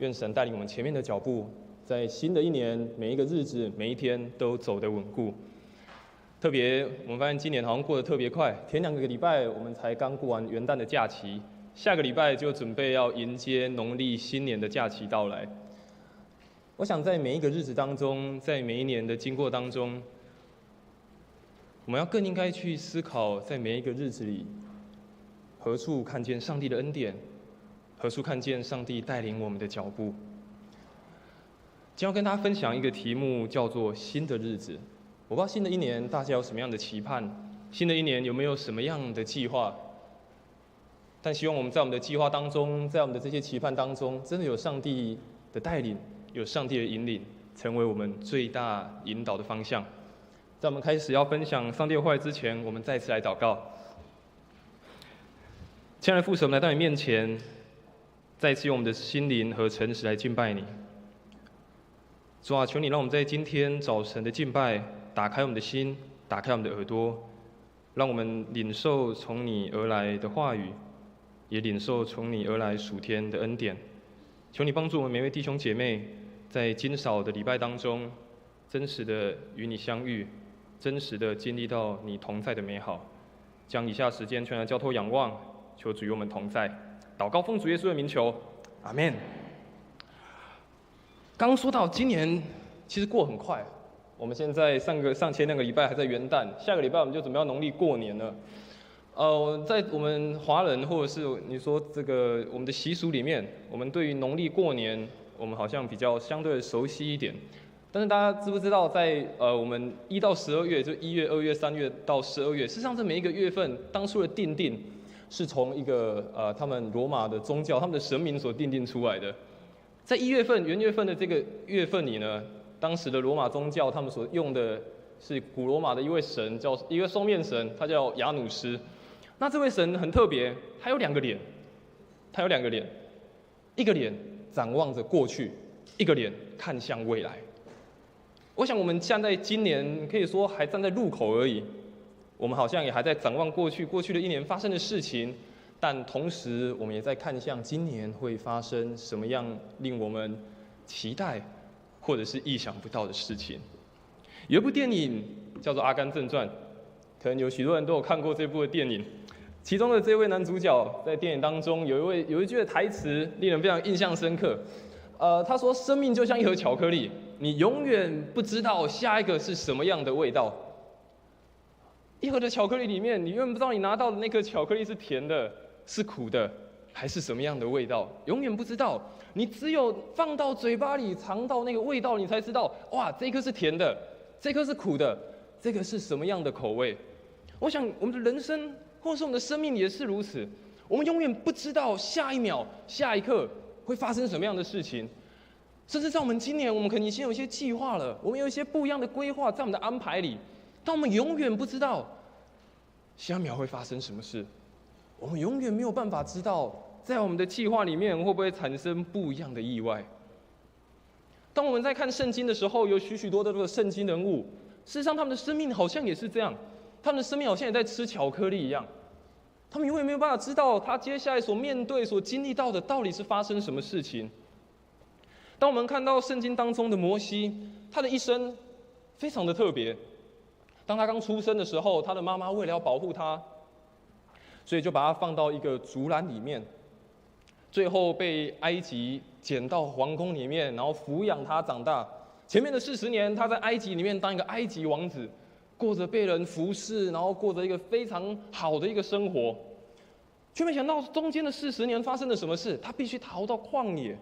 愿神带领我们前面的脚步，在新的一年每一个日子、每一天都走得稳固。特别我们发现今年好像过得特别快，前2个礼拜我们才刚过完元旦的假期，下个礼拜就准备要迎接农历新年的假期到来。我想在每一个日子当中，在每一年的经过当中，我们要更应该去思考，在每一个日子里，何处看见上帝的恩典，何处看见上帝带领我们的脚步。今天要跟大家分享一个题目，叫做新的日子。我不知道新的一年大家有什么样的期盼，新的一年有没有什么样的计划？但希望我们在我们的计划当中，在我们的这些期盼当中，真的有上帝的带领，有上帝的引领，成为我们最大引导的方向。在我们开始要分享上帝的话语之前，我们再次来祷告。亲爱的父神，我们来到你面前，再次用我们的心灵和诚实来敬拜你。主啊，求你让我们在今天早晨的敬拜，打开我们的心，打开我们的耳朵，让我们领受从你而来的话语，也领受从你而来属天的恩典。求你帮助我们每位弟兄姐妹，在今早的礼拜当中，真实的与你相遇，真实的经历到你同在的美好。将以下时间全然交托仰望，求主与我们同在。祷告奉主耶稣的名求，阿们。刚说到今年其实过很快，我们现在上前2个礼拜还在元旦，下个礼拜我们就准备要农历过年了。在我们华人或者是你说这个我们的习俗里面，我们对于农历过年，我们好像比较相对熟悉一点。但是大家知不知道在，我们1到12月，就1月、2月、3月到12月，事实上这每一个月份当初的定是从一个他们罗马的宗教、他们的神明所定出来的。在1月份元月份的这个月份里呢，当时的罗马宗教他们所用的是古罗马的一位神，叫一个双面神，他叫亚努斯。那这位神很特别，他有2个脸，一个脸展望着过去，一个脸看向未来。我想我们现在今年可以说还站在路口而已，我们好像也还在展望过去的一年发生的事情，但同时我们也在看向今年会发生什么样令我们期待或者是意想不到的事情。有一部电影叫做《阿甘正传》，可能有许多人都有看过这部的电影。其中的这位男主角在电影当中有一句的台词令人非常印象深刻。他说：“生命就像一盒巧克力，你永远不知道下一个是什么样的味道。一盒的巧克力里面，你永远不知道你拿到的那颗巧克力是甜的、是苦的，还是什么样的味道，永远不知道。你只有放到嘴巴里，尝到那个味道，你才知道，哇，这颗是甜的，这颗是苦的，这个是什么样的口味。我想我们的人生，或是我们的生命也是如此，我们永远不知道下一秒、下一刻会发生什么样的事情。甚至在我们今年，我们可能已经有一些计划了，我们有一些不一样的规划在我们的安排里，但我们永远不知道下一秒会发生什么事。我们永远没有办法知道，在我们的计划里面会不会产生不一样的意外。当我们在看圣经的时候，有许多的圣经人物，事实上他们的生命好像也是这样，他们的生命好像也在吃巧克力一样。他们永远没有办法知道他接下来所面对、所经历到的到底是发生什么事情。当我们看到圣经当中的摩西，他的一生非常的特别。当他刚出生的时候，他的妈妈为了要保护他，所以就把他放到一个竹篮里面，最后被埃及捡到皇宫里面，然后抚养他长大。前面的40年，他在埃及里面当一个埃及王子，过着被人服侍，然后过着一个非常好的一个生活。却没想到中间的40年发生了什么事，他必须逃到旷野。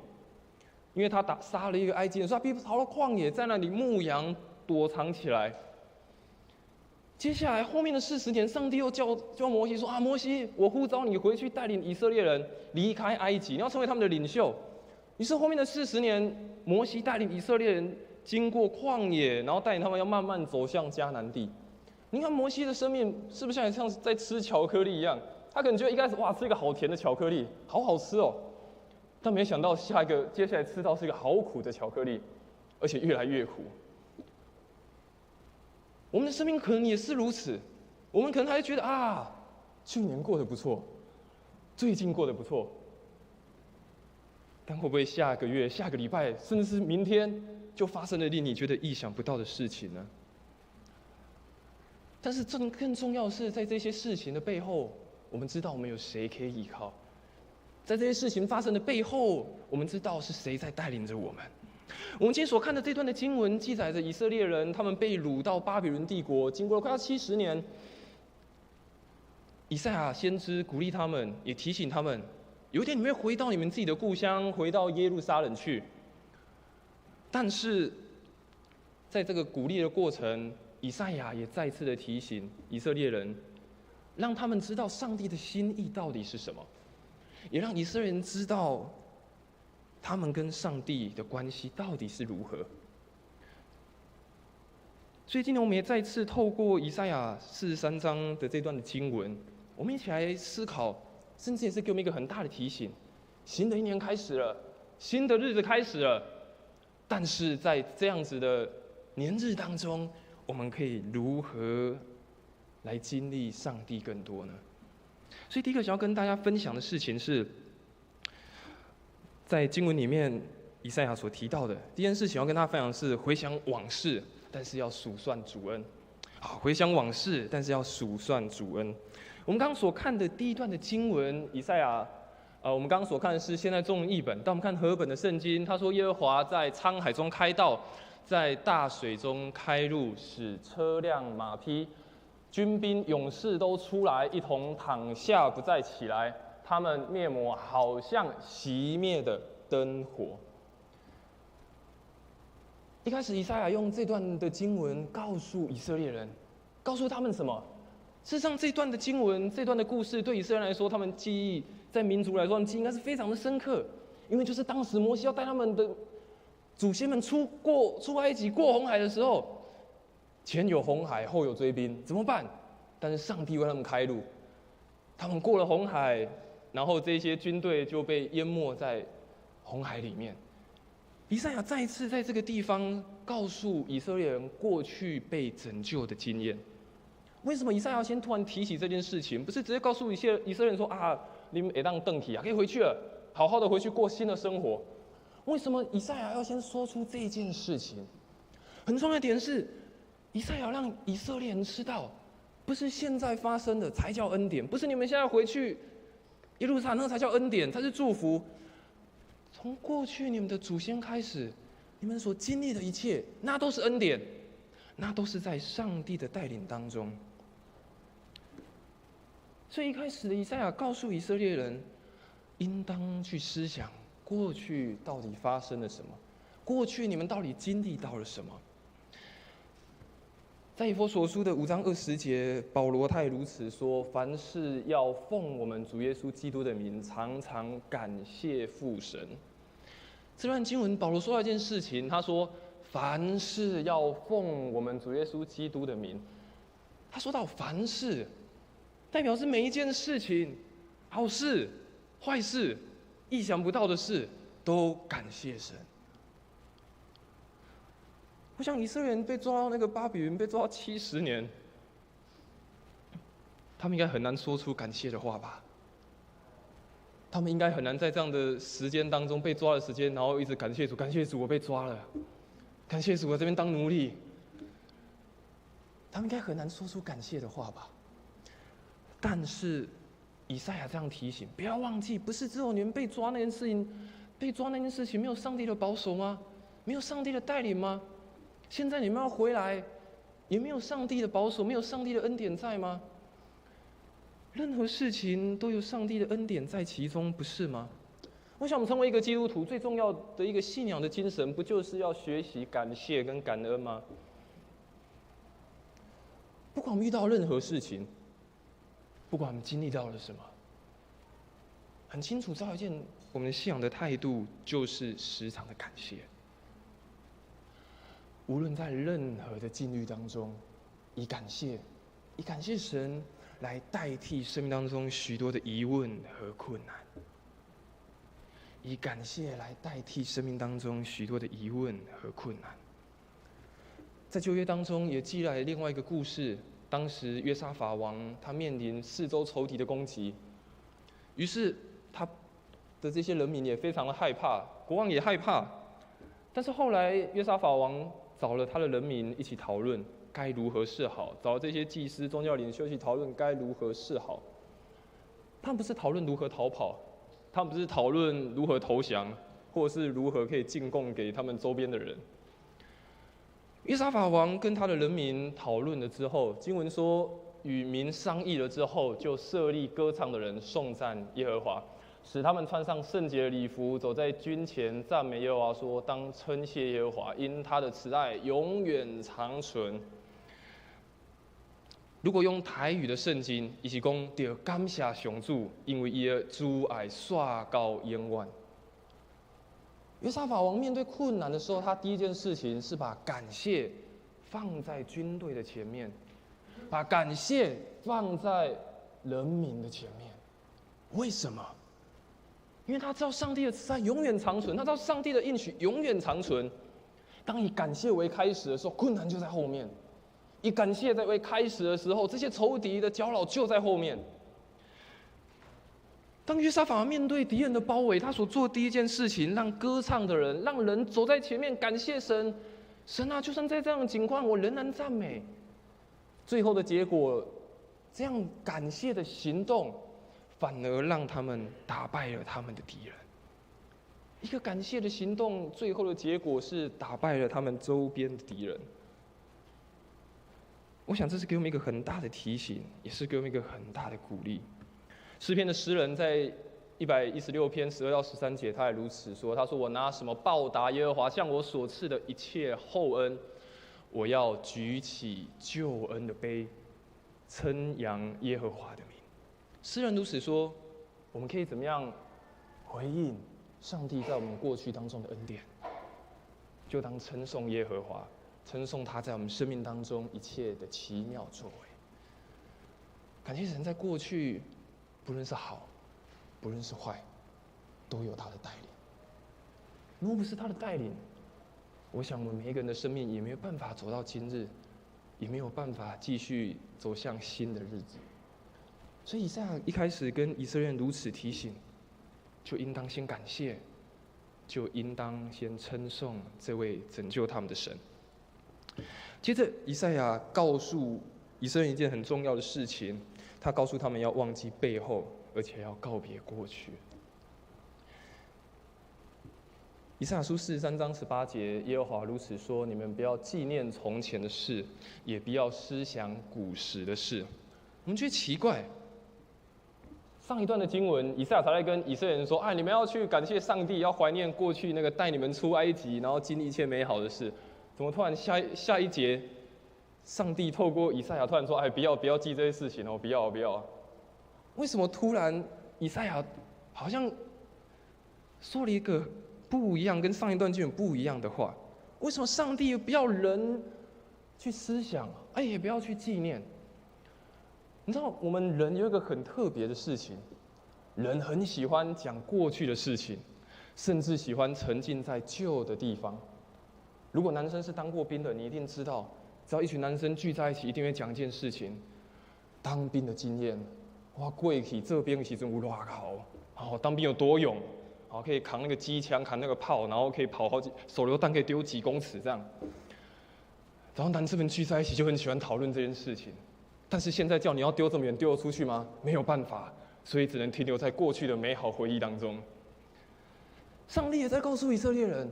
因为他杀了一个埃及人，所以他必须逃到旷野，在那里牧羊躲藏起来。接下来后面的40年，上帝又叫摩西说：“啊，摩西，我呼召你回去带领以色列人离开埃及，你要成为他们的领袖。”于是后面的40年，摩西带领以色列人经过旷野，然后带领他们要慢慢走向迦南地。你看摩西的生命是不是像在吃巧克力一样？他可能觉得一开始哇，吃一个好甜的巧克力，好好吃哦。但没想到接下来吃到是一个好苦的巧克力，而且越来越苦。我们的生命可能也是如此，我们可能还觉得啊，去年过得不错，最近过得不错，但会不会下个月、下个礼拜，甚至是明天，就发生了令你觉得意想不到的事情呢？但是更重要的是，在这些事情的背后，我们知道我们有谁可以依靠。在这些事情发生的背后，我们知道是谁在带领着我们。我们今天所看的这段的经文，记载着以色列人他们被掳到巴比伦帝国，经过了快要70年。以赛亚先知鼓励他们，也提醒他们，有一天你们会回到你们自己的故乡，回到耶路撒冷去。但是，在这个鼓励的过程，以赛亚也再次的提醒以色列人，让他们知道上帝的心意到底是什么，也让以色列人知道他们跟上帝的关系到底是如何。所以今天我们也再次透过以赛亚43章的这段的经文，我们一起来思考，甚至也是给我们一个很大的提醒：新的一年开始了，新的日子开始了，但是在这样子的年日当中，我们可以如何来经历上帝更多呢？所以第一个想要跟大家分享的事情是，在经文里面以赛亚所提到的第一件事情要跟大家分享的是回想往事，但是要数算主恩。好，回想往事，但是要数算主恩。我们刚刚所看的第一段的经文，以赛亚，我们刚刚所看的是现在中文译本，但我们看和合本的圣经，他说耶和华在沧海中开道，在大水中开路，使车辆马匹、军兵勇士都出来，一同躺下，不再起来。他们灭没，好像熄灭的灯火。一开始，以赛亚用这段的经文告诉以色列人，告诉他们什么？事实上，这段的经文、这段的故事，对以色列人来说，他们记忆在民族来说，他们记忆应该是非常的深刻，因为就是当时摩西要带他们的祖先们出埃及、过红海的时候，前有红海，后有追兵，怎么办？但是上帝为他们开路，他们过了红海，然后这些军队就被淹没在红海里面。以赛亚再一次在这个地方告诉以色列人过去被拯救的经验。为什么以赛亚先突然提起这件事情？不是直接告诉以色列人说啊，你们也当邓体啊，可以回去了，好好的回去过新的生活。为什么以赛亚要先说出这件事情？很重要的点是，以赛亚让以色列人知道，不是现在发生的才叫恩典，不是你们现在回去耶路撒冷才叫恩典，才是祝福。从过去你们的祖先开始，你们所经历的一切，那都是恩典，那都是在上帝的带领当中。所以一开始的以赛亚告诉以色列人，应当去思想过去到底发生了什么，过去你们到底经历到了什么。在以弗所书的5章20节，保罗他也如此说：凡事要奉我们主耶稣基督的名，常常感谢父神。这段经文，保罗说到一件事情，他说：凡事要奉我们主耶稣基督的名。他说到凡事，代表是每一件事情，好事、坏事、意想不到的事，都感谢神。我想以色列人被抓到那个巴比伦，被抓到70年，他们应该很难说出感谢的话吧？他们应该很难在这样的时间当中被抓的时间，然后一直感谢主，感谢主我被抓了，感谢主我这边当奴隶。他们应该很难说出感谢的话吧？但是以赛亚这样提醒，不要忘记，不是只有你们被抓那件事情，被抓那件事情没有上帝的保守吗？没有上帝的带领吗？现在你们要回来，也没有上帝的保守，没有上帝的恩典在吗？任何事情都有上帝的恩典在其中，不是吗？我想我们成为一个基督徒最重要的一个信仰的精神，不就是要学习感谢跟感恩吗？不管我们遇到任何事情，不管我们经历到了什么，很清楚知道一件，我们的信仰的态度就是时常的感谢。无论在任何的境遇当中，以感谢神来代替生命当中许多的疑问和困难，以感谢来代替生命当中许多的疑问和困难。在旧约当中也记载另外一个故事，当时约沙法王他面临四周仇敌的攻击，于是他的这些人民也非常的害怕，国王也害怕。但是后来约沙法王找了他的人民一起讨论该如何是好，找了这些祭司、宗教领袖一起讨论该如何是好。他们不是讨论如何逃跑，他们不是讨论如何投降，或是如何可以进贡给他们周边的人。约沙法王跟他的人民讨论了之后，经文说，与民商议了之后，就设立歌唱的人颂赞耶和华，使他们穿上圣洁的礼服，走在军前，赞美耶和华，说：当称谢耶和华，因他的慈爱永远长存。如果用台语的圣经，伊是讲要感谢上主，因为伊的慈爱刷到永远。约沙法王面对困难的时候，他第一件事情是把感谢放在军队的前面，把感谢放在人民的前面。为什么？因为他知道上帝的慈爱永远长存，他知道上帝的应许永远长存。当以感谢为开始的时候，困难就在后面；以感谢为开始的时候，这些仇敌的搅扰就在后面。当约沙法面对敌人的包围，他所做的第一件事情，让歌唱的人，让人走在前面感谢神。神啊，就算在这样的情况，我仍然赞美。最后的结果，这样感谢的行动，反而让他们打败了他们的敌人。一个感谢的行动，最后的结果是打败了他们周边的敌人。我想这是给我们一个很大的提醒，也是给我们一个很大的鼓励。诗篇的诗人在116篇12到13节，他也如此说：他说，我拿什么报答耶和华向我所赐的一切厚恩？我要举起救恩的杯，称扬耶和华的名。诗人如此说，我们可以怎么样回应上帝在我们过去当中的恩典？就当称颂耶和华，称颂他在我们生命当中一切的奇妙作为。感谢神，在过去不论是好，不论是坏，都有他的带领。如果不是他的带领，我想我们每一个人的生命也没有办法走到今日，也没有办法继续走向新的日子。所以以赛亚一开始跟以色列人如此提醒，就应当先感谢，就应当先称颂这位拯救他们的神。接着以赛亚告诉以色列人一件很重要的事情，他告诉他们要忘记背后，而且要告别过去。以赛亚书43章18节，耶和华如此说：你们不要纪念从前的事，也不要思想古时的事。我们觉得奇怪，上一段的经文，以赛亚才在跟以色列人说：你们要去感谢上帝，要怀念过去那个带你们出埃及，然后经历一切美好的事。怎么突然下一节，上帝透过以赛亚突然说：不要记这些事情哦，不要。为什么突然以赛亚好像说了一个不一样，跟上一段经文不一样的话？为什么上帝不要人去思想，也不要去纪念？你知道，我们人有一个很特别的事情，人很喜欢讲过去的事情，甚至喜欢沉浸在旧的地方。如果男生是当过兵的，你一定知道，只要一群男生聚在一起，一定会讲一件事情：当兵的经验。哇，过去这边的时阵有多好，当兵有多勇，可以扛那个机枪，扛那个炮，然后可以跑好几，手榴弹可以丢几公尺这样。然后男生们聚在一起就很喜欢讨论这件事情。但是现在叫你要丢这么远，丢得出去吗？没有办法，所以只能停留在过去的美好回忆当中。上帝也在告诉以色列人，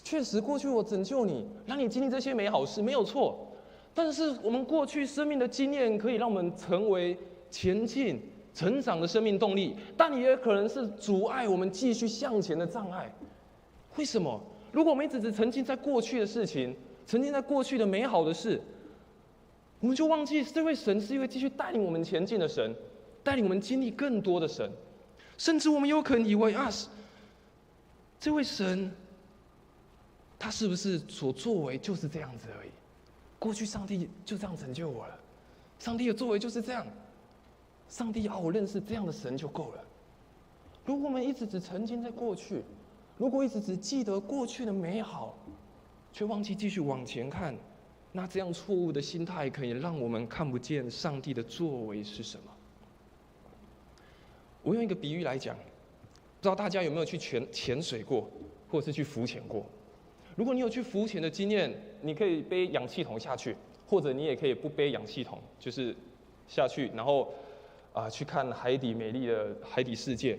确实过去我拯救你，让你经历这些美好事，没有错。但是我们过去生命的经验，可以让我们成为前进、成长的生命动力，但也可能是阻碍我们继续向前的障碍。为什么？如果我们一直只沉浸在过去的事情，沉浸在过去的美好的事，我们就忘记这位神是一位继续带领我们前进的神，带领我们经历更多的神。甚至我们有可能以为这位神他是不是所作为就是这样子而已？过去上帝就这样拯救我了，上帝的作为就是这样，上帝我认识这样的神就够了。如果我们一直只沉浸在过去，如果一直只记得过去的美好，却忘记继续往前看，那这样错误的心态可以让我们看不见上帝的作为是什么。我用一个比喻来讲，不知道大家有没有去潜水过，或者是去浮潜过？如果你有去浮潜的经验，你可以背氧气筒下去，或者你也可以不背氧气筒，就是下去，然后去看海底美丽的海底世界。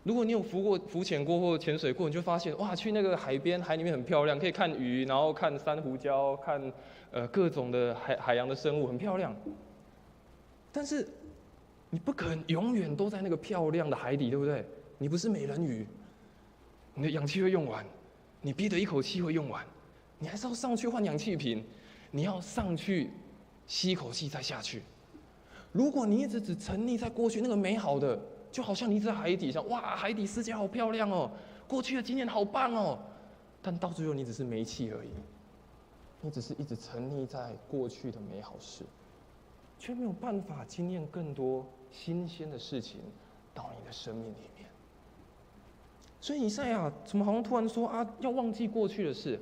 如果你有浮潜过或潜水过，你就发现哇，去那个海边，海里面很漂亮，可以看鱼，然后看珊瑚礁，看各种的海洋的生物，很漂亮。但是你不可能永远都在那个漂亮的海底，对不对？你不是美人鱼，你的氧气会用完，你憋的一口气会用完，你还是要上去换氧气瓶，你要上去吸一口气再下去。如果你一直只沉溺在过去那个美好的，就好像你在海底上，哇，海底世界好漂亮哦，过去的经验好棒哦，但到最后你只是没气而已，你只是一直沉溺在过去的美好事，却没有办法经验更多新鲜的事情到你的生命里面。所以以赛亚怎么好像突然说要忘记过去的事？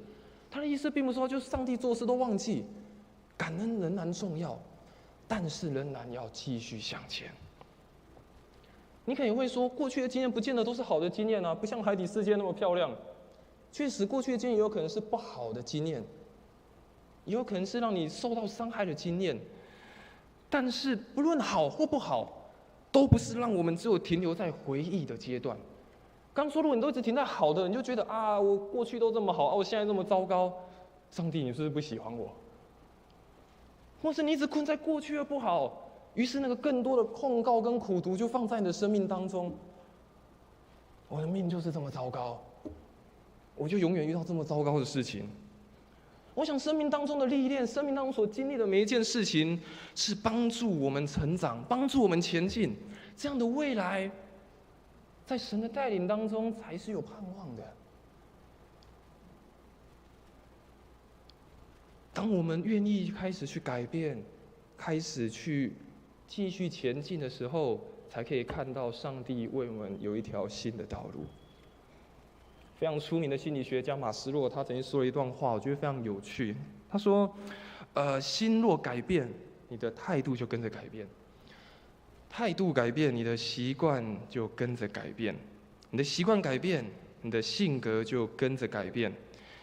他的意思并不是说就是上帝做事都忘记，感恩仍然重要，但是仍然要继续向前。你可能会说，过去的经验不见得都是好的经验啊，不像海底世界那么漂亮。确实，过去的经验也有可能是不好的经验，也有可能是让你受到伤害的经验。但是，不论好或不好，都不是让我们只有停留在回忆的阶段。刚说，如果你都一直停在好的，你就觉得我过去都这么好，我现在这么糟糕，上帝，你是不是不喜欢我？或是你一直困在过去的不好。于是，那个更多的控告跟苦毒就放在你的生命当中。我的命就是这么糟糕，我就永远遇到这么糟糕的事情。我想，生命当中的历练，生命当中所经历的每一件事情，是帮助我们成长，帮助我们前进。这样的未来，在神的带领当中，才是有盼望的。当我们愿意开始去改变，开始去继续前进的时候，才可以看到上帝为我们有一条新的道路。非常出名的心理学家马斯洛，他曾经说了一段话，我觉得非常有趣。他说：心若改变，你的态度就跟着改变；态度改变，你的习惯就跟着改变；你的习惯改变，你的性格就跟着改变；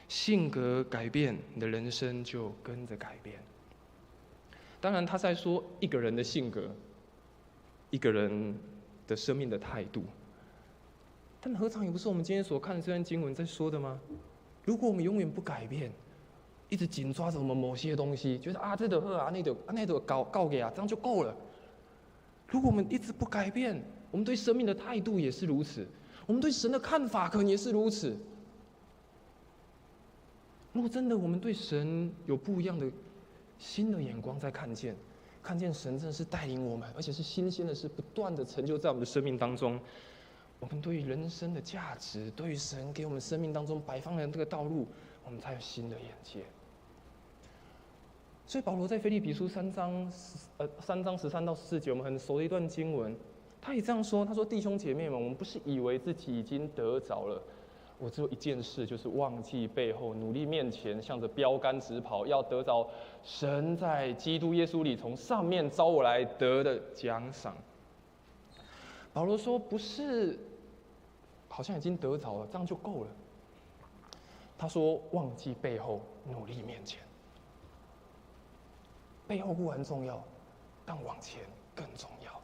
性格改变，你的人生就跟着改变。当然，他在说一个人的性格，一个人的生命的态度。但何尝也不是我们今天所看的这段经文在说的吗？如果我们永远不改变，一直紧抓着我们某些东西，觉得这就好那就搞给这样就够了。如果我们一直不改变，我们对生命的态度也是如此，我们对神的看法可能也是如此。如果真的我们对神有不一样的新的眼光在看见神真的是带领我们，而且是新鲜的事，不断的成就在我们的生命当中。我们对于人生的价值，对于神给我们生命当中摆放的这个道路，我们才有新的眼界。所以保罗在腓立比书3章13到14节，我们很熟的一段经文，他也这样说：他说，弟兄姐妹们，我们不是以为自己已经得着了。我只有一件事，就是忘记背后，努力面前，向着标杆直跑，要得着神在基督耶稣里从上面招我来得的奖赏。保罗说，不是好像已经得着了，这样就够了。他说，忘记背后，努力面前。背后固然重要，但往前更重要。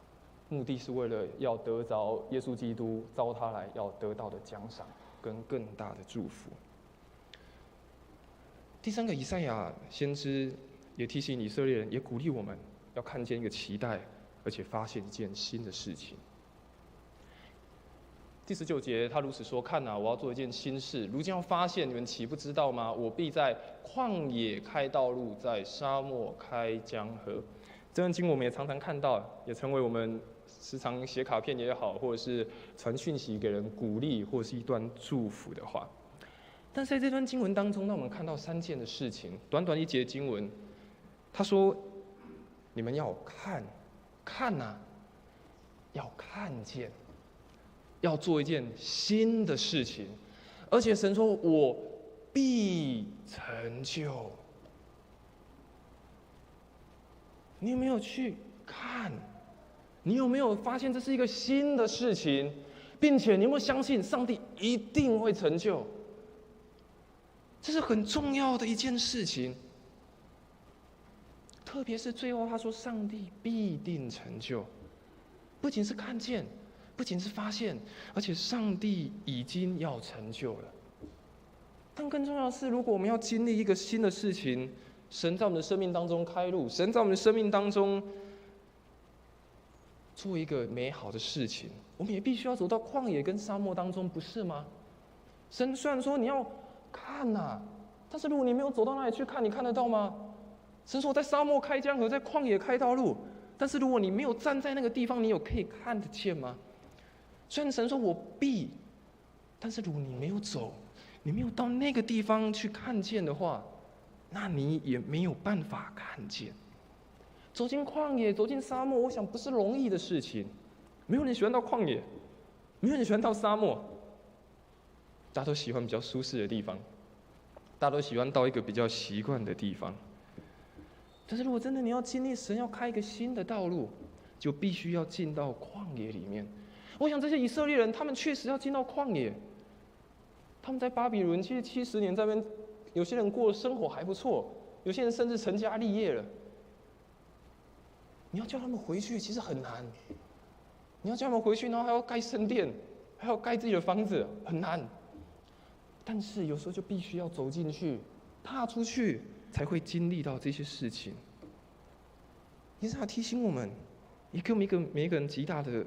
目的是为了要得着耶稣基督招他来要得到的奖赏跟更大的祝福。第三个，以赛亚先知也提醒以色列人，也鼓励我们要看见一个期待，而且发现一件新的事情。第19节，他如此说：看我要做一件新事，如今要发现，你们岂不知道吗？我必在旷野开道路，在沙漠开江河。这段经文我们也常常看到，也成为我们时常写卡片也好，或者是传讯息给人鼓励，或者是一段祝福的话。但是在这段经文当中，让我们看到3件的事情。短短一节经文，他说：你们要看要看见。要做一件新的事情，而且神说：“我必成就。”你有没有去看？你有没有发现这是一个新的事情，并且你有没有相信上帝一定会成就？这是很重要的一件事情。特别是最后他说上帝必定成就，不仅是看见，不仅是发现，而且上帝已经要成就了。但更重要的是，如果我们要经历一个新的事情，神在我们的生命当中开路，神在我们的生命当中做一个美好的事情，我们也必须要走到旷野跟沙漠当中，不是吗？神虽然说你要看啊，但是如果你没有走到那里去看，你看得到吗？神说在沙漠开江河，在旷野开道路，但是如果你没有站在那个地方，你有可以看得见吗？虽然神说我必，但是如果你没有走，你没有到那个地方去看见的话，那你也没有办法看见。走进旷野，走进沙漠，我想不是容易的事情。没有人喜欢到旷野，没有人喜欢到沙漠，大家都喜欢比较舒适的地方，大家都喜欢到一个比较习惯的地方。但是如果真的你要经历神要开一个新的道路，就必须要进到旷野里面。我想这些以色列人，他们确实要进到旷野。他们在巴比伦其实70年在那边，有些人过的生活还不错，有些人甚至成家立业了。你要叫他们回去，其实很难。你要叫他们回去，然后还要盖圣殿，还要盖自己的房子，很难。但是有时候就必须要走进去，踏出去，才会经历到这些事情。以赛亚提醒我们，也给我们每一个人极大的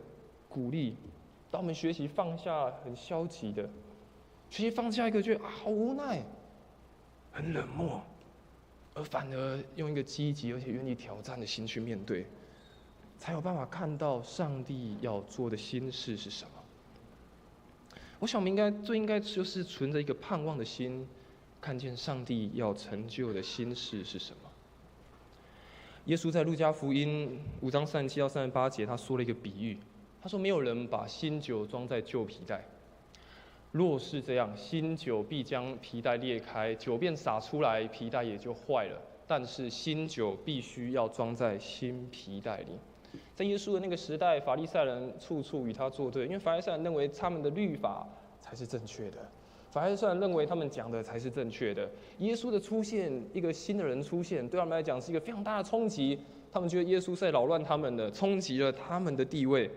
鼓励，当我们学习放下很消极的，学习放下一个觉得好无奈、很冷漠，而反而用一个积极而且愿意挑战的心去面对，才有办法看到上帝要做的新事是什么。我想我们最应该就是存着一个盼望的心，看见上帝要成就的新事是什么。耶稣在路加福音5章37到38节，他说了一个比喻，他说：“没有人把新酒装在旧皮袋，若是这样，新酒必将皮袋裂开，酒便洒出来，皮袋也就坏了。但是新酒必须要装在新皮袋里。”在耶稣的那个时代，法利赛人处处与他作对，因为法利赛人认为他们的律法才是正确的，法利赛人认为他们讲的才是正确的。耶稣的出现，一个新的人出现，对他们来讲是一个非常大的冲击。他们觉得耶稣是在扰乱他们的，冲击了他们的地位。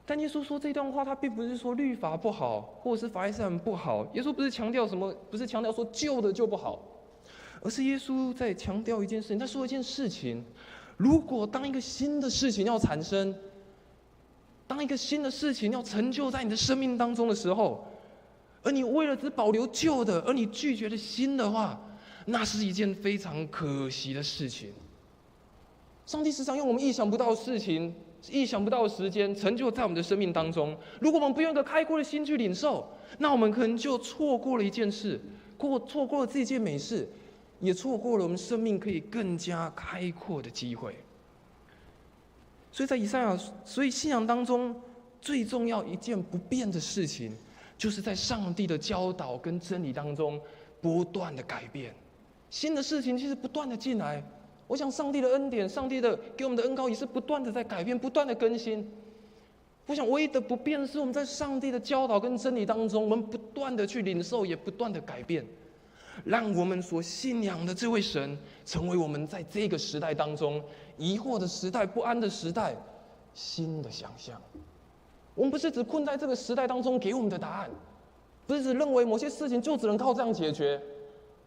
但耶稣说这段话，他并不是说律法不好，或者是法利赛人不好。耶稣不是强调什么，不是强调说旧的就不好，而是耶稣在强调一件事情，他说一件事情。如果当一个新的事情要产生，当一个新的事情要成就在你的生命当中的时候，而你为了只保留旧的，而你拒绝了新的话，那是一件非常可惜的事情。上帝时常用我们意想不到的事情、意想不到的时间，成就在我们的生命当中。如果我们不用一个开阔的心去领受，那我们可能就错过了一件事，错过了这件美事。也错过了我们生命可以更加开阔的机会。所以在以赛亚，所以信仰当中最重要一件不变的事情，就是在上帝的教导跟真理当中不断的改变。新的事情其实不断的进来，我想上帝的恩典，上帝的给我们的恩膏也是不断的在改变，不断的更新。我想唯一的不变是我们在上帝的教导跟真理当中，我们不断的去领受，也不断的改变。让我们所信仰的这位神，成为我们在这个时代当中疑惑的时代、不安的时代新的想象。我们不是只困在这个时代当中给我们的答案，不是只认为某些事情就只能靠这样解决，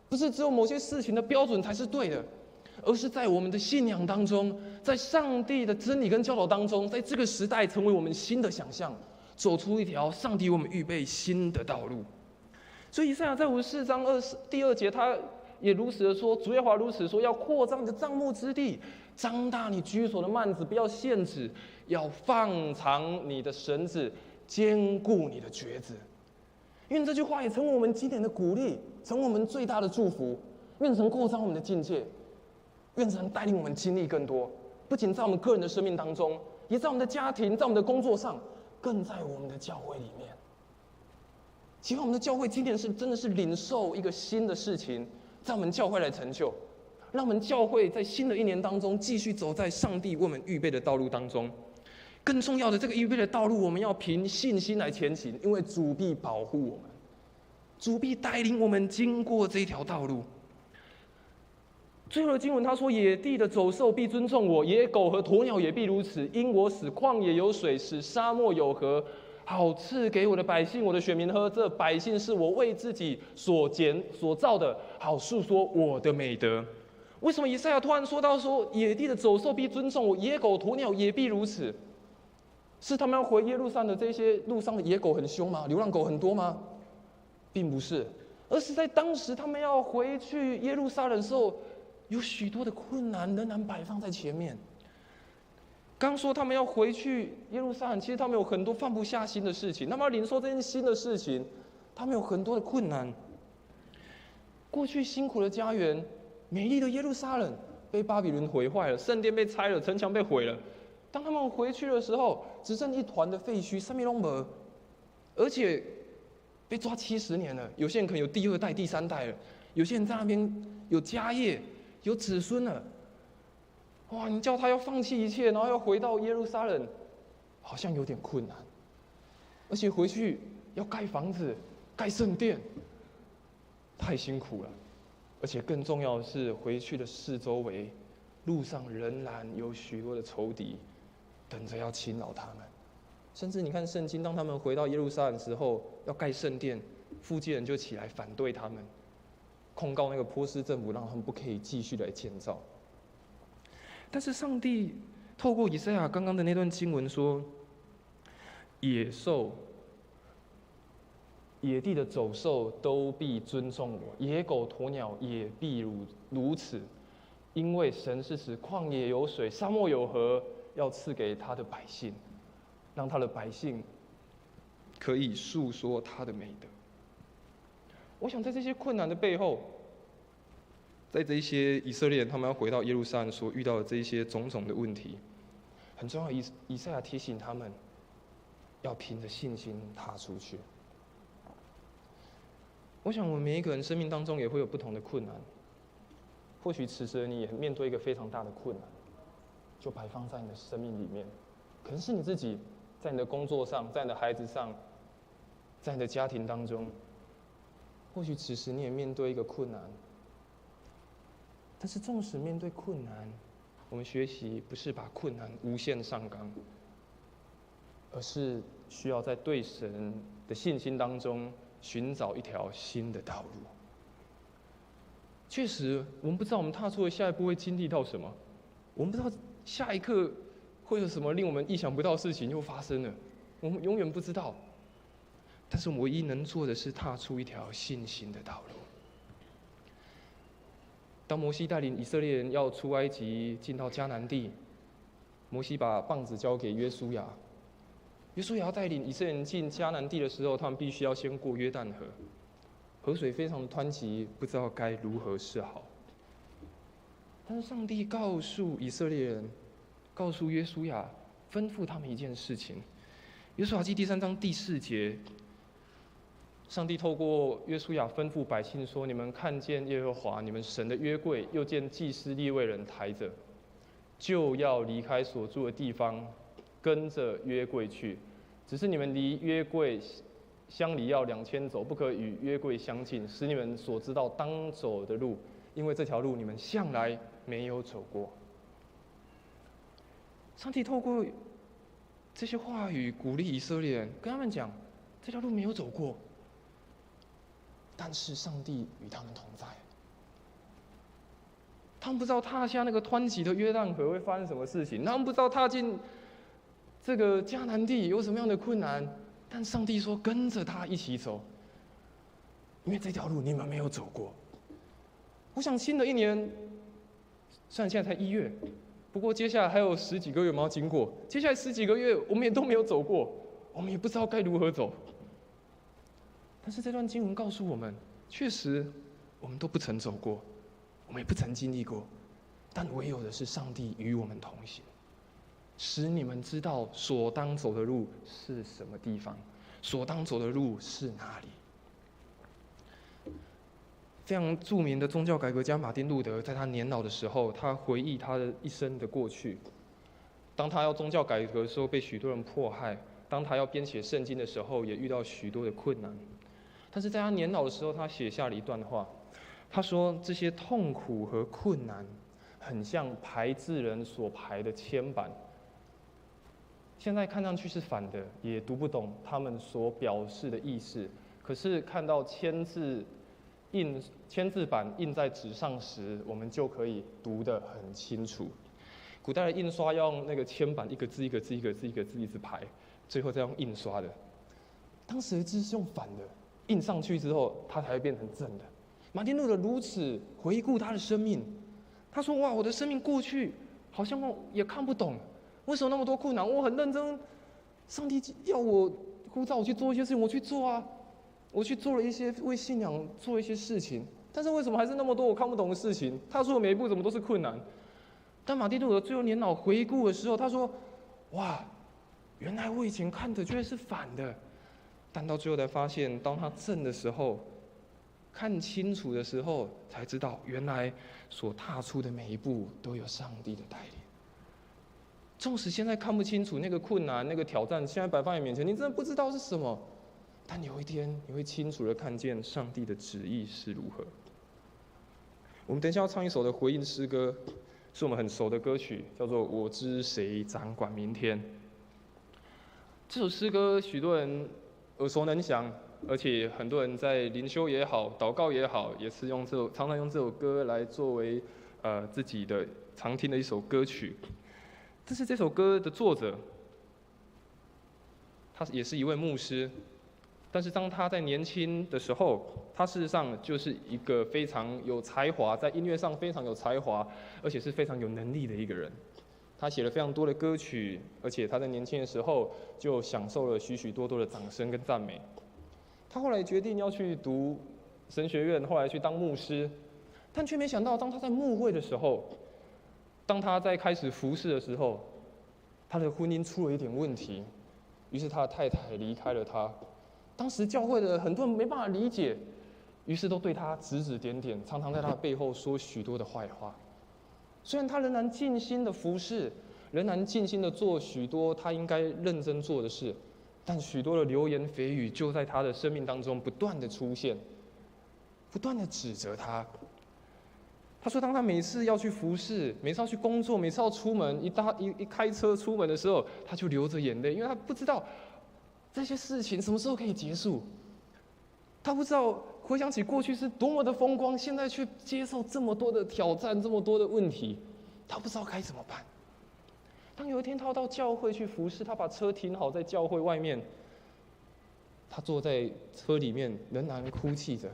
不是只有某些事情的标准才是对的，而是在我们的信仰当中，在上帝的真理跟教导当中，在这个时代成为我们新的想象，走出一条上帝为我们预备新的道路。所以以赛亚在54章第2节，他也如此的说：“主耶和华如此说，要扩张你的帐幕之地，张大你居所的幔子，不要限制，要放长你的绳子，坚固你的橛子。”因为这句话也成为我们今年的鼓励，成为我们最大的祝福。愿神扩张我们的境界，愿神带领我们经历更多，不仅在我们个人的生命当中，也在我们的家庭，在我们的工作上，更在我们的教会里面。希望我们的教会今年真的是领受一个新的事情，在我们教会来成就，让我们教会在新的一年当中继续走在上帝为我们预备的道路当中。更重要的，这个预备的道路，我们要凭信心来前行，因为主必保护我们，主必带领我们经过这条道路。最后的经文他说：“野地的走兽必尊重我，野狗和鸵鸟也必如此，因我使旷野有水，使沙漠有河，好赐给我的百姓、我的选民喝。这百姓是我为自己所造的，好述说我的美德。”为什么以赛亚突然说到说野地的走兽必尊重我，野狗、鸵鸟也必如此？是他们要回耶路撒冷的这些路上的野狗很凶吗？流浪狗很多吗？并不是，而是在当时他们要回去耶路撒冷的时候，有许多的困难仍然摆放在前面。刚说他们要回去耶路撒冷，其实他们有很多放不下心的事情，他们要领受这件新的事情，他们有很多的困难。过去辛苦的家园，美丽的耶路撒冷被巴比伦毁坏了，圣殿被拆了，城墙被毁了。当他们回去的时候，只剩一团的废墟，什么都没有，而且被抓70年了。有些人可能有第2代、第3代了，有些人在那边有家业、有子孙了。哇，你叫他要放弃一切，然后要回到耶路撒冷，好像有点困难。而且回去要盖房子、盖圣殿，太辛苦了。而且更重要的是，回去的四周围，路上仍然有许多的仇敌。等着要侵扰他们，甚至你看圣经，当他们回到耶路撒冷的时候，要盖圣殿，附近人就起来反对他们，控告那个波斯政府，让他们不可以继续来建造。但是上帝透过以赛亚刚刚的那段经文说，野兽、野地的走兽都必尊重我，野狗、鸵鸟也必如此，因为神是使旷野有水，沙漠有河。要赐给他的百姓，让他的百姓可以述说他的美德。我想在这些困难的背后，在这些以色列人他们要回到耶路撒冷所遇到的这些种种的问题，很重要。以赛亚提醒他们，要凭着信心踏出去。我想我们每一个人生命当中也会有不同的困难，或许此时你也面对一个非常大的困难。就摆放在你的生命里面，可能是你自己在你的工作上，在你的孩子上，在你的家庭当中，或许此时你也面对一个困难。但是纵使面对困难，我们学习不是把困难无限上纲，而是需要在对神的信心当中寻找一条新的道路。确实，我们不知道我们踏出的下一步会经历到什么，我们不知道下一刻会有什么令我们意想不到的事情又发生了，我们永远不知道。但是我们唯一能做的是踏出一条信心的道路。当摩西带领以色列人要出埃及进到迦南地，摩西把棒子交给约书亚，约书亚要带领以色列人进迦南地的时候，他们必须要先过约旦河，河水非常的湍急，不知道该如何是好。但是上帝告诉以色列人，告诉约书亚，吩咐他们一件事情。约书亚记第3章第4节，上帝透过约书亚吩咐百姓说：“你们看见耶和华你们神的约柜，又见祭司利未人抬着，就要离开所住的地方，跟着约柜去。只是你们离约柜相离要2000走，不可与约柜相近，使你们所知道当走的路，因为这条路你们向来没有走过。”上帝透过这些话语鼓励以色列人，跟他们讲，这条路没有走过，但是上帝与他们同在。他们不知道踏下那个湍急的约旦河会发生什么事情，他们不知道踏进这个迦南地有什么样的困难，但上帝说跟着他一起走，因为这条路你们没有走过。我想新的一年，虽然现在才1月，不过接下来还有10几个月我们要经过，接下来10几个月我们也都没有走过，我们也不知道该如何走。但是这段经文告诉我们，确实我们都不曾走过，我们也不曾经历过，但唯有的是上帝与我们同行，使你们知道所当走的路是什么地方，所当走的路是哪里。非常著名的宗教改革家马丁路德，在他年老的时候，他回忆他的一生的过去。当他要宗教改革的时候，被许多人迫害；当他要编写圣经的时候，也遇到许多的困难。但是在他年老的时候，他写下了一段话，他说：“这些痛苦和困难，很像排字人所排的铅板。现在看上去是反的，也读不懂他们所表示的意思。可是看到签字板印在纸上时，我们就可以读得很清楚。古代的印刷要用那个铅板，一个字一个字一个字一个字一直排，最后再用印刷的。当时的字是用反的，印上去之后，它才会变成正的。马丁路德如此回顾他的生命，他说：哇，我的生命过去好像也看不懂，为什么那么多困难？我很认真，上帝要我呼召我去做一些事情，我去做啊。我去做了一些为信仰做一些事情，但是为什么还是那么多我看不懂的事情？他说的每一步怎么都是困难。但马丁路德最后年老回顾的时候，他说：哇，原来我以前看的居然是反的。但到最后才发现，当他正的时候，看清楚的时候，才知道原来所踏出的每一步都有上帝的带领。纵使现在看不清楚那个困难、那个挑战，现在摆放在面前，你真的不知道是什么。但有一天，你会清楚地看见上帝的旨意是如何。我们等一下要唱一首的回应诗歌，是我们很熟的歌曲，叫做《我知谁掌管明天》。这首诗歌许多人耳熟能详，而且很多人在灵修也好、祷告也好，也是常常用这首歌来作为自己的常听的一首歌曲。但是这首歌的作者，他也是一位牧师。但是当他在年轻的时候，他事实上就是一个非常有才华，在音乐上非常有才华，而且是非常有能力的一个人。他写了非常多的歌曲，而且他在年轻的时候就享受了许许多多的掌声跟赞美。他后来决定要去读神学院，后来去当牧师，但却没想到，当他在牧会的时候，当他在开始服侍的时候，他的婚姻出了一点问题，于是他的太太离开了他。当时教会的很多人没办法理解，于是都对他指指点点，常常在他的背后说许多的坏话。虽然他仍然尽心的服侍，仍然尽心的做许多他应该认真做的事，但许多的流言蜚语就在他的生命当中不断的出现，不断的指责他。他说，当他每次要去服侍，每次要去工作，每次要出门，一开车出门的时候，他就流着眼泪，因为他不知道这些事情什么时候可以结束？他不知道回想起过去是多么的风光，现在却接受这么多的挑战，这么多的问题，他不知道该怎么办。当有一天他要到教会去服侍，他把车停好在教会外面，他坐在车里面仍然哭泣着。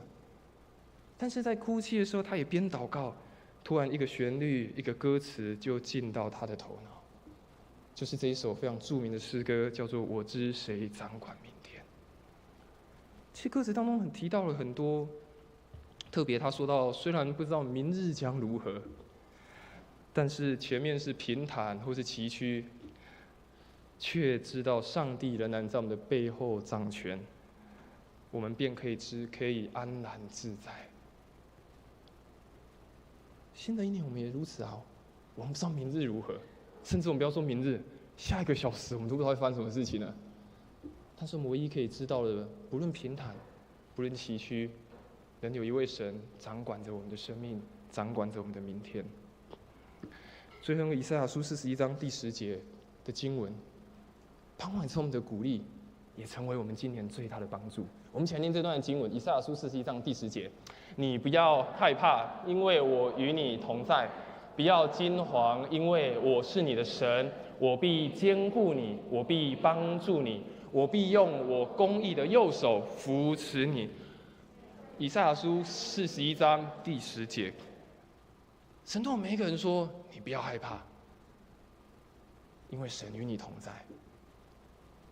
但是在哭泣的时候，他也边祷告，突然一个旋律、一个歌词就进到他的头脑。就是这一首非常著名的诗歌，叫做《我知谁掌管明天》。其实歌词当中提到了很多，特别他说到，虽然不知道明日将如何，但是前面是平坦或是崎岖，却知道上帝仍然在我们的背后掌权，我们便可以安然自在。新的一年我们也如此啊，我们不知道明日如何。甚至我们不要说明日，下一个小时我们都不知道会发生什么事情呢。但是我们唯一可以知道的，不论平坦，不论崎岖，仍有一位神掌管着我们的生命，掌管着我们的明天。最后用以赛亚书41章第10节的经文，盼望成我们的鼓励，也成为我们今年最大的帮助。我们前念这段的经文，以赛亚书41章第10节：你不要害怕，因为我与你同在。不要惊惶，因为我是你的神，我必坚固你，我必帮助你，我必用我公义的右手扶持你。以赛亚书41章第10节，神对我们每一个人说：你不要害怕，因为神与你同在。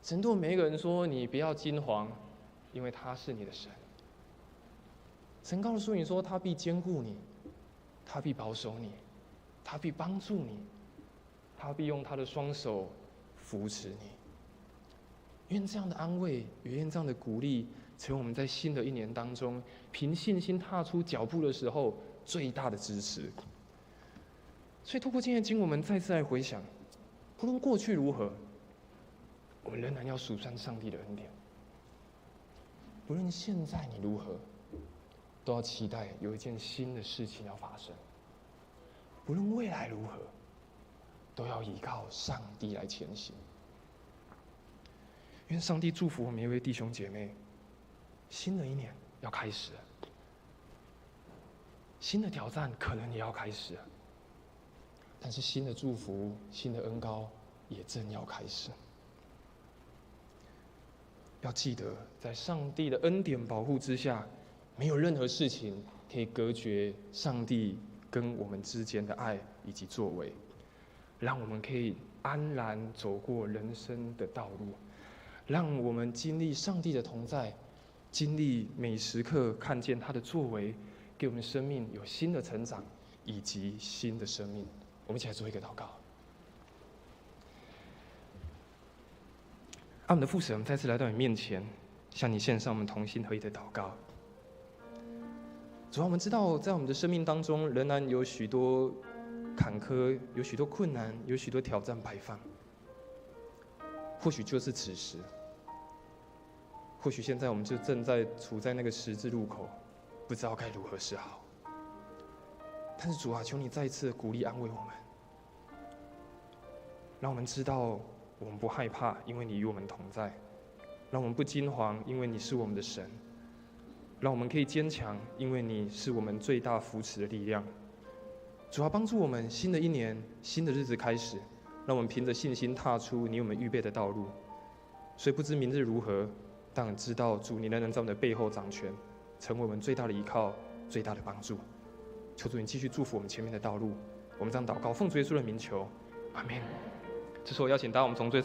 神对我们每一个人说：你不要惊惶，因为他是你的神。神告诉你说：他必坚固你，他必保守你，他必帮助你，他必用他的双手扶持你。愿这样的安慰，愿这样的鼓励，成为我们在新的一年当中凭信心踏出脚步的时候最大的支持。所以透过今天的经文，我们再次来回想，不论过去如何，我们仍然要数算上帝的恩典。不论现在你如何，都要期待有一件新的事情要发生。不论未来如何，都要依靠上帝来前行。愿上帝祝福我们每一位弟兄姐妹，新的一年要开始了，新的挑战可能也要开始了，但是新的祝福、新的恩膏也正要开始。要记得，在上帝的恩典保护之下，没有任何事情可以隔绝上帝跟我们之间的爱以及作为，让我们可以安然走过人生的道路，让我们经历上帝的同在，经历每时刻看见他的作为，给我们生命有新的成长以及新的生命。我们一起来做一个祷告。我们的父神，我们再次来到你面前，向你献上我们同心合一的祷告。主啊，我们知道在我们的生命当中，仍然有许多坎坷，有许多困难，有许多挑战摆放。或许就是此时，或许现在我们就正在处在那个十字路口，不知道该如何是好。但是主啊，求你再一次鼓励安慰我们，让我们知道我们不害怕，因为你与我们同在；让我们不惊惶，因为你是我们的神；让我们可以坚强，因为你是我们最大扶持的力量。主啊，帮助我们新的一年、新的日子开始，让我们凭着信心踏出你为我们预备的道路。虽不知明日如何，但知道主你仍然在我们的背后掌权，成为我们最大的依靠、最大的帮助。求主你继续祝福我们前面的道路。我们这样祷告，奉主耶稣的名求，阿们。这时候邀请大家，我们从最